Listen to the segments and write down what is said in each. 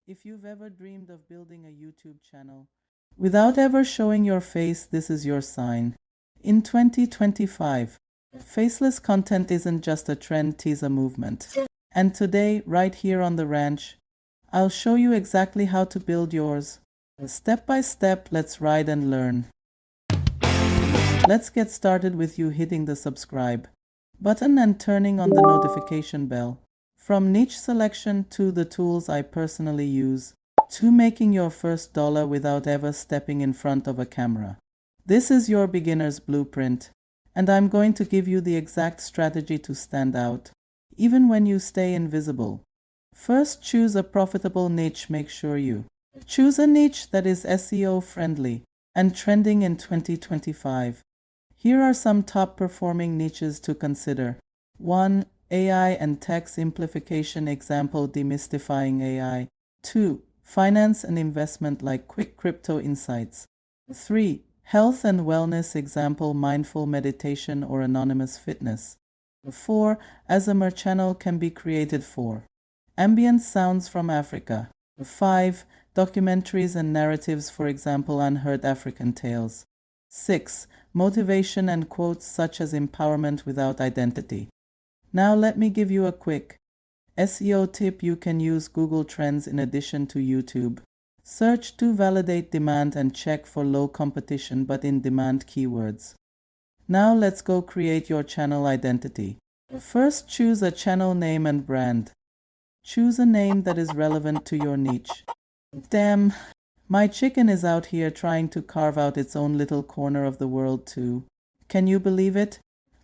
If you've ever dreamed of building a YouTube channel without ever showing your face, this is your sign. In 2025, faceless content isn't just a trend, it is a movement. And today, right here on the ranch, I'll show you exactly how to build yours. Step by step, let's ride and learn. Let's get started with you hitting the subscribe button and turning on the notification bell. From niche selection to the tools I personally use, to making your first dollar without ever stepping in front of a camera. This is your beginner's blueprint, and I'm going to give you the exact strategy to stand out, even when you stay invisible. First, choose a profitable niche. Make sure you choose a niche that is SEO friendly and trending in 2025. Here are some top performing niches to consider. 1. AI and tech simplification, example demystifying AI. 2. Finance and investment, like quick crypto insights. 3. Health and wellness, example mindful meditation or anonymous fitness. 4. ASMR channel can be created for ambient sounds from Africa. 5. Documentaries and narratives, for example unheard African tales. 6. Motivation and quotes such as empowerment without identity. Now let me give you a quick SEO tip. You can use Google Trends in addition to YouTube. Search to validate demand and check for low competition but in demand keywords. Now let's go create your channel identity. First, choose a channel name and brand. Choose a name that is relevant to your niche. Damn, my chicken is out here trying to carve out its own little corner of the world too. Can you believe it?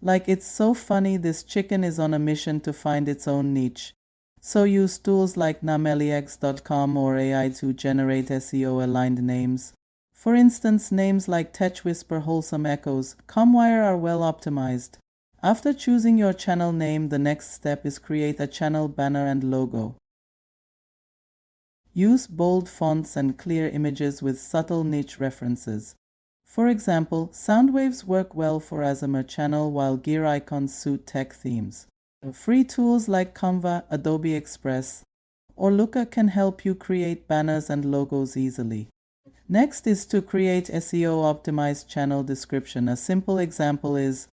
Like, it's so funny. This chicken is on a mission to find its own niche. So use tools like nameliex.com or AI to generate SEO-aligned names. For instance, names like Tech Whisper, Wholesome Echoes, Comwire are well optimized. After choosing your channel name, the next step is create a channel banner and logo. Use bold fonts and clear images with subtle niche references. For example, sound waves work well for ASMR channel while gear icons suit tech themes. Free tools like Canva, Adobe Express, or Looker can help you create banners and logos easily. Next is to create SEO-optimized channel description. A simple example is,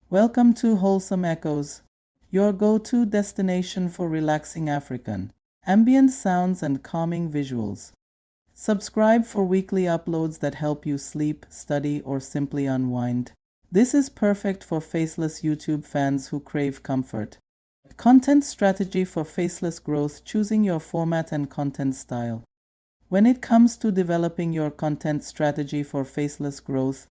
"Welcome to Wholesome Echoes, your go-to destination for relaxing African ambient sounds and calming visuals. Subscribe for weekly uploads that help you sleep, study, or simply unwind." This is perfect for faceless YouTube fans who crave comfort. Content strategy for faceless growth, choosing your format and content style. When it comes to developing your content strategy for faceless growth,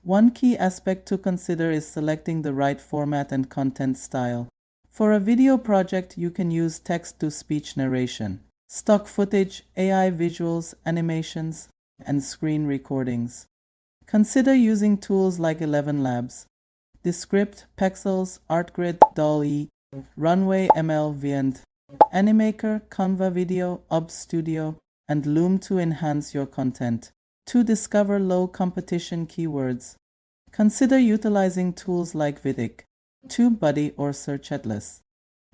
one key aspect to consider is selecting the right format and content style. For a video project, you can use text-to-speech narration, stock footage, AI visuals, animations, and screen recordings. Consider using tools like 11 Labs, Descript, Pexels, ArtGrid, DALL-E, Runway ML, and Animaker, Canva Video, OBS Studio, and Loom to enhance your content. To discover low competition keywords, consider utilizing tools like Vidic, TubeBuddy, or Search Atlas.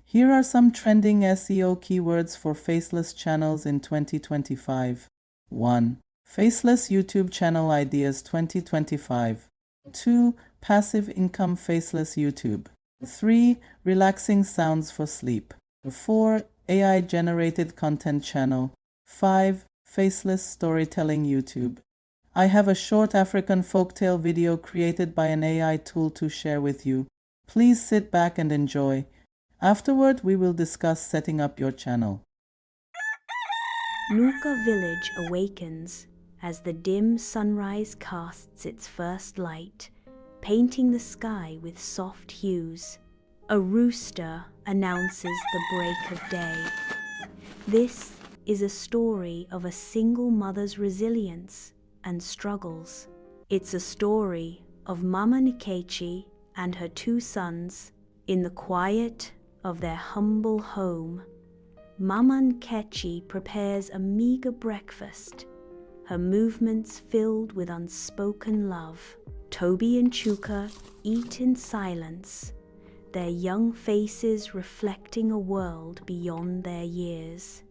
Here are some trending SEO keywords for faceless channels in 2025. 1. Faceless YouTube channel ideas 2025. 2. Passive income faceless YouTube. 3. Relaxing sounds for sleep. 4. AI generated content channel. 5. Faceless storytelling YouTube. I have a short African folktale video created by an AI tool to share with you. Please sit back and enjoy. Afterward, we will discuss setting up your channel. Nuka village awakens as the dim sunrise casts its first light, painting the sky with soft hues. A rooster announces the break of day. This is a story of a single mother's resilience and struggles. It's a story of Mama Nkechi and her 2 sons in the quiet of their humble home. Mama Nkechi prepares a meager breakfast, her movements filled with unspoken love. Toby and Chuka eat in silence, their young faces reflecting a world beyond their years.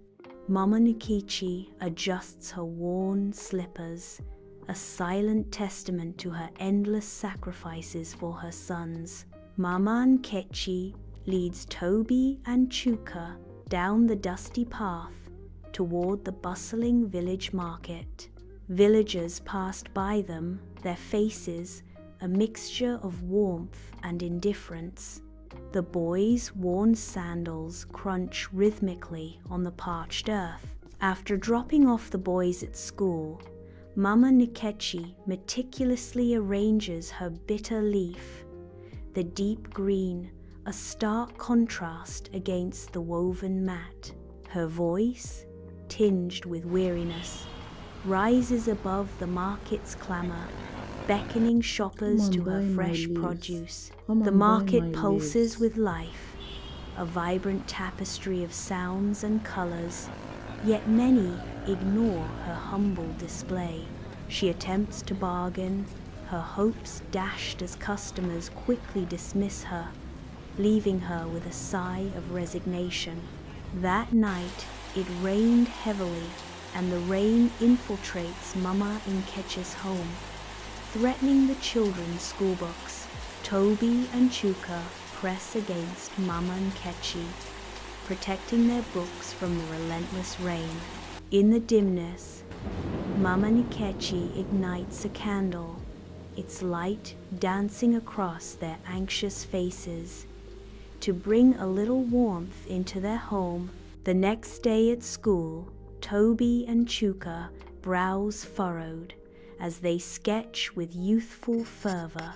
Mama Nkechi adjusts her worn slippers, a silent testament to her endless sacrifices for her sons. Mama Nkechi leads Toby and Chuka down the dusty path toward the bustling village market. Villagers passed by them, their faces a mixture of warmth and indifference. The boys' worn sandals crunch rhythmically on the parched earth. After dropping off the boys at school, Mama Nkechi meticulously arranges her bitter leaf, the deep green, a stark contrast against the woven mat. Her voice, tinged with weariness, rises above the market's clamor, beckoning shoppers to her fresh produce. The market pulses with life, a vibrant tapestry of sounds and colors, yet many ignore her humble display. She attempts to bargain, her hopes dashed as customers quickly dismiss her, leaving her with a sigh of resignation. That night, it rained heavily, and the rain infiltrates Mama Nkechi's home, threatening the children's schoolbooks. Toby and Chuka press against Mama Nkechi, protecting their books from the relentless rain. In the dimness, Mama Nkechi ignites a candle, its light dancing across their anxious faces to bring a little warmth into their home. The next day at school, Toby and Chuka brows furrowed as they sketch with youthful fervor,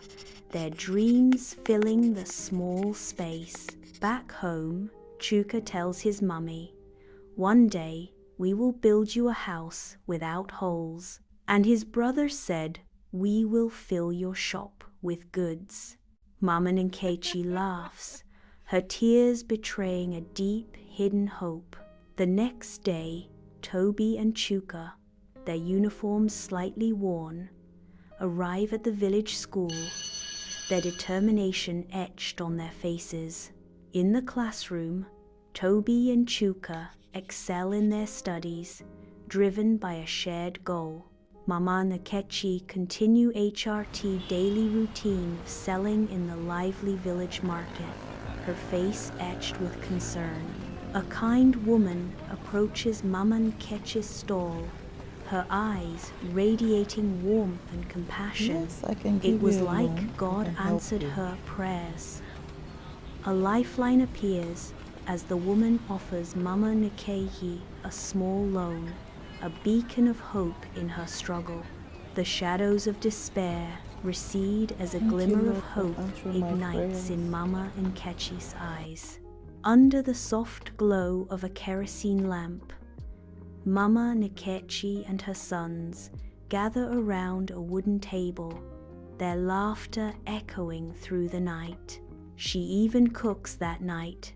their dreams filling the small space. Back home, Chuka tells his mummy, "One day, we will build you a house without holes." And his brother said, "We will fill your shop with goods." Mama Nkechi laughs, her tears betraying a deep, hidden hope. The next day, Toby and Chuka, their uniforms slightly worn, arrive at the village school, their determination etched on their faces. In the classroom, Toby and Chuka excel in their studies, driven by a shared goal. Mama Nkechi continue HRT daily routine of selling in the lively village market, her face etched with concern. A kind woman approaches Mama Nkechi's stall, her eyes radiating warmth and compassion. Yes, I can give It was you a like loan. I God can help answered you. her prayers. A lifeline appears as the woman offers Mama Nkechi a small loan, a beacon of hope in her struggle. The shadows of despair recede as a Thank you, glimmer of Lord, for hope answering my ignites prayers. in Mama Nkechi's eyes. Under the soft glow of a kerosene lamp, Mama Nkechi and her sons gather around a wooden table, their laughter echoing through the night. She even cooks that night.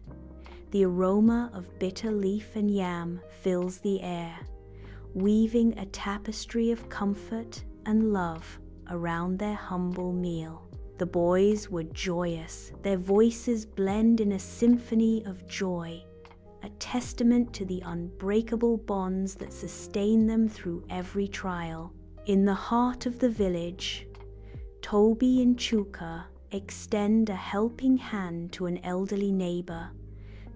The aroma of bitter leaf and yam fills the air, weaving a tapestry of comfort and love around their humble meal. The boys were joyous, their voices blend in a symphony of joy, a testament to the unbreakable bonds that sustain them through every trial. In the heart of the village, Toby and Chuka extend a helping hand to an elderly neighbor,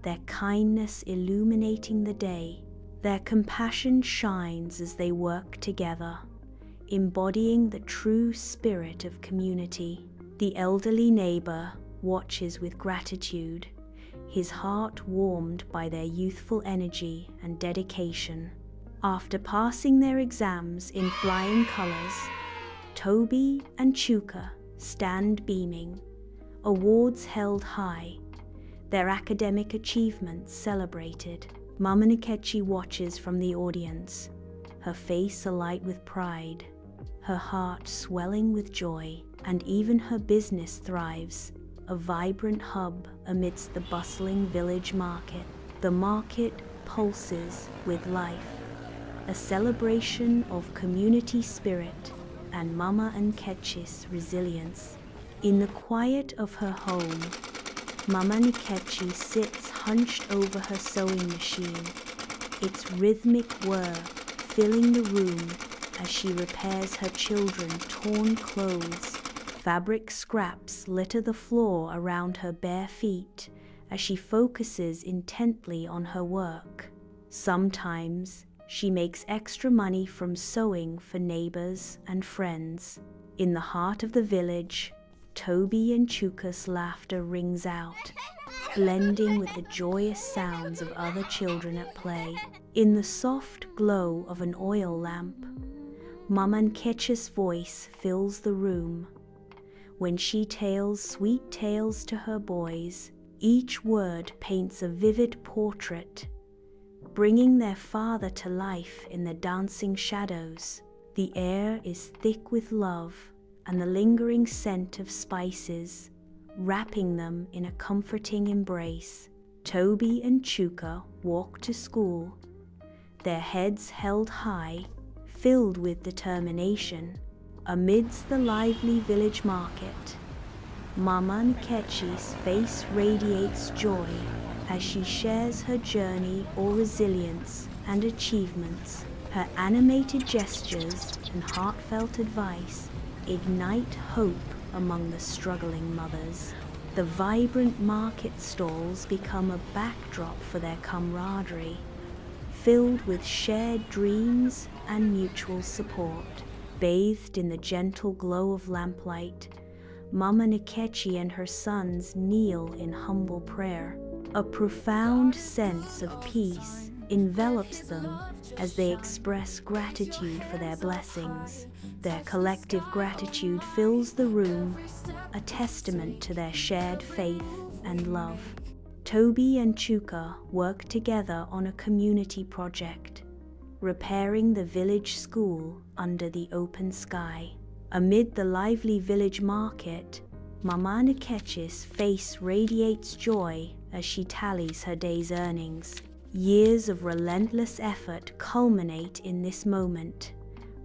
their kindness illuminating the day. Their compassion shines as they work together, embodying the true spirit of community. The elderly neighbor watches with gratitude, his heart warmed by their youthful energy and dedication. After passing their exams in flying colors, Toby and Chuka stand beaming, awards held high, their academic achievements celebrated. Mama Nkechi watches from the audience, her face alight with pride, her heart swelling with joy, and even her business thrives, a vibrant hub amidst the bustling village market. The market pulses with life, a celebration of community spirit and Mama Nkechi's resilience. In the quiet of her home, Mama Nkechi sits hunched over her sewing machine, its rhythmic whir filling the room as she repairs her children's torn clothes. Fabric scraps litter the floor around her bare feet as she focuses intently on her work. Sometimes she makes extra money from sewing for neighbors and friends. In the heart of the village, Toby and Chuka's laughter rings out, blending with the joyous sounds of other children at play. In the soft glow of an oil lamp, Mama Nkechi's voice fills the room. When she tells sweet tales to her boys, each word paints a vivid portrait, bringing their father to life in the dancing shadows. The air is thick with love and the lingering scent of spices, wrapping them in a comforting embrace. Toby and Chuka walk to school, their heads held high, filled with determination. Amidst the lively village market, Mama Nkechi's face radiates joy as she shares her journey or resilience and achievements. Her animated gestures and heartfelt advice ignite hope among the struggling mothers. The vibrant market stalls become a backdrop for their camaraderie, filled with shared dreams and mutual support. Bathed in the gentle glow of lamplight, Mama Nkechi and her sons kneel in humble prayer. A profound sense of peace envelops them as they express gratitude for their blessings. Their collective gratitude fills the room, a testament to their shared faith and love. Toby and Chuka work together on a community project, repairing the village school under the open sky. Amid the lively village market, Mama Nkechi's face radiates joy as she tallies her day's earnings. Years of relentless effort culminate in this moment,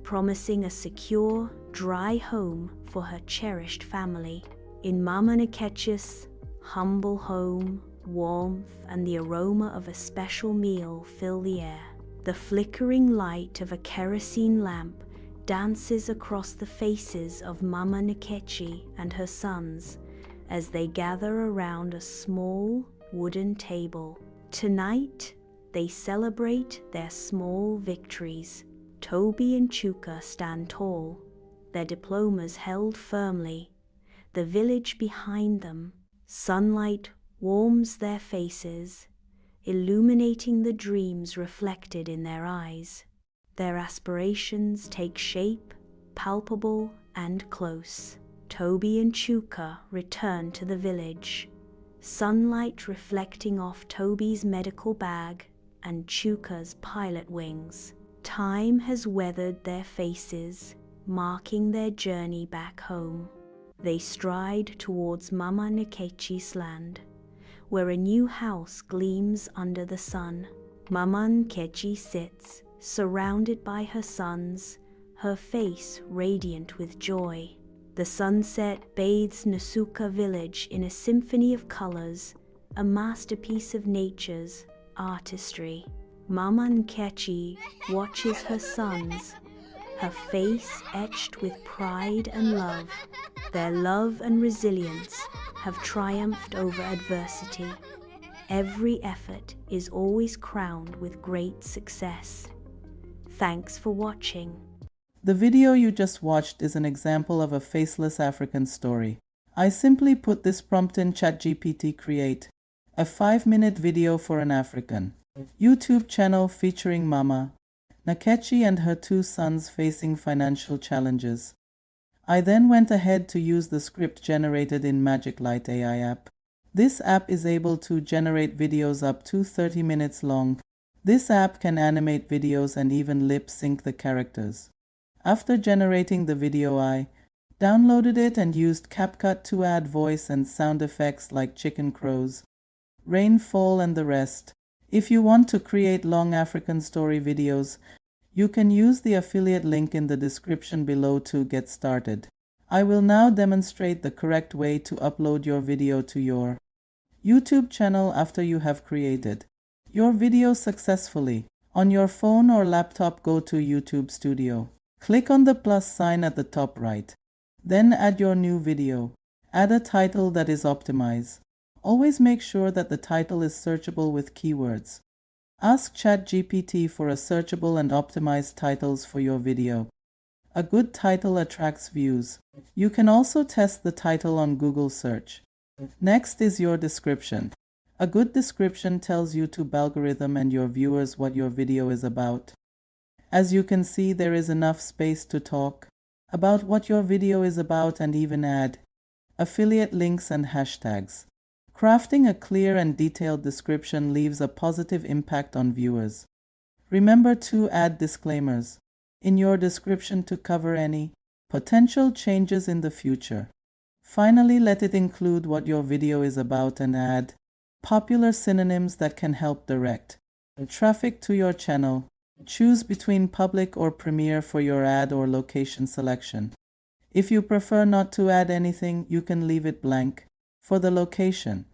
promising a secure, dry home for her cherished family. In Mama Nkechi's humble home, warmth and the aroma of a special meal fill the air. The flickering light of a kerosene lamp dances across the faces of Mama Nkechi and her sons as they gather around a small wooden table. Tonight, they celebrate their small victories. Toby and Chuka stand tall, their diplomas held firmly, the village behind them. Sunlight warms their faces, illuminating the dreams reflected in their eyes. Their aspirations take shape, palpable and close. Toby and Chuka return to the village, sunlight reflecting off Toby's medical bag and Chuka's pilot wings. Time has weathered their faces, marking their journey back home. They stride towards Mama Nkechi's land, where a new house gleams under the sun. Mama Nkechi sits, surrounded by her sons, her face radiant with joy. The sunset bathes Nasuka village in a symphony of colors, a masterpiece of nature's artistry. Mama Nkechi watches her sons, her face etched with pride and love. Their love and resilience have triumphed over adversity. Every effort is always crowned with great success. Thanks for watching. The video you just watched is an example of a faceless African story. I simply put this prompt in ChatGPT create a 5-minute video for an African YouTube channel featuring Mama Nkechi and her 2 sons facing financial challenges. I then went ahead to use the script generated in MagicLight AI app. This app is able to generate videos up to 30 minutes long. This app can animate videos and even lip sync the characters. After generating the video, I downloaded it and used CapCut to add voice and sound effects like chicken crows, rainfall and the rest. If you want to create long African story videos, you can use the affiliate link in the description below to get started. I will now demonstrate the correct way to upload your video to your YouTube channel after you have created your video successfully. On your phone or laptop, go to YouTube Studio. Click on the plus sign at the top right. Then add your new video. Add a title that is optimized. Always make sure that the title is searchable with keywords. Ask ChatGPT for a searchable and optimized titles for your video. A good title attracts views. You can also test the title on Google search. Next is your description. A good description tells YouTube algorithm and your viewers what your video is about. As you can see, there is enough space to talk about what your video is about and even add affiliate links and hashtags. Crafting a clear and detailed description leaves a positive impact on viewers. Remember to add disclaimers in your description to cover any potential changes in the future. Finally, let it include what your video is about and add popular synonyms that can help direct traffic to your channel. Choose between public or premiere for your ad or location selection. If you prefer not to add anything, you can leave it blank for the location.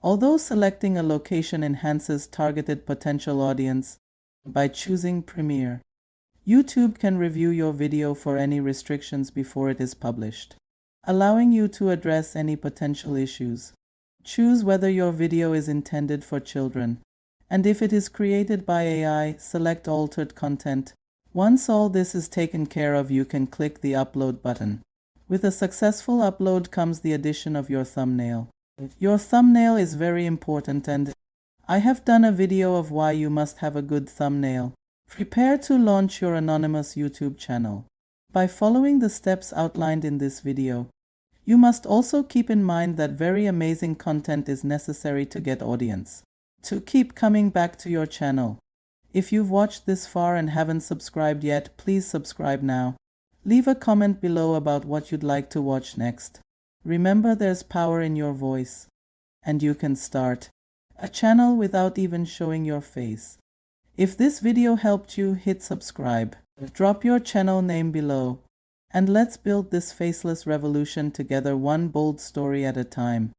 Although selecting a location enhances targeted potential audience by choosing premiere, YouTube can review your video for any restrictions before it is published, allowing you to address any potential issues. Choose whether your video is intended for children, and if it is created by AI, select altered content. Once all this is taken care of, you can click the upload button. With a successful upload comes the addition of your thumbnail. Your thumbnail is very important, and I have done a video of why you must have a good thumbnail. Prepare to launch your anonymous YouTube channel. By following the steps outlined in this video, you must also keep in mind that very amazing content is necessary to get audience to keep coming back to your channel. If you've watched this far and haven't subscribed yet, please subscribe now. Leave a comment below about what you'd like to watch next. Remember, there's power in your voice, and you can start a channel without even showing your face. If this video helped you, hit subscribe. Drop your channel name below, and let's build this faceless revolution together, one bold story at a time.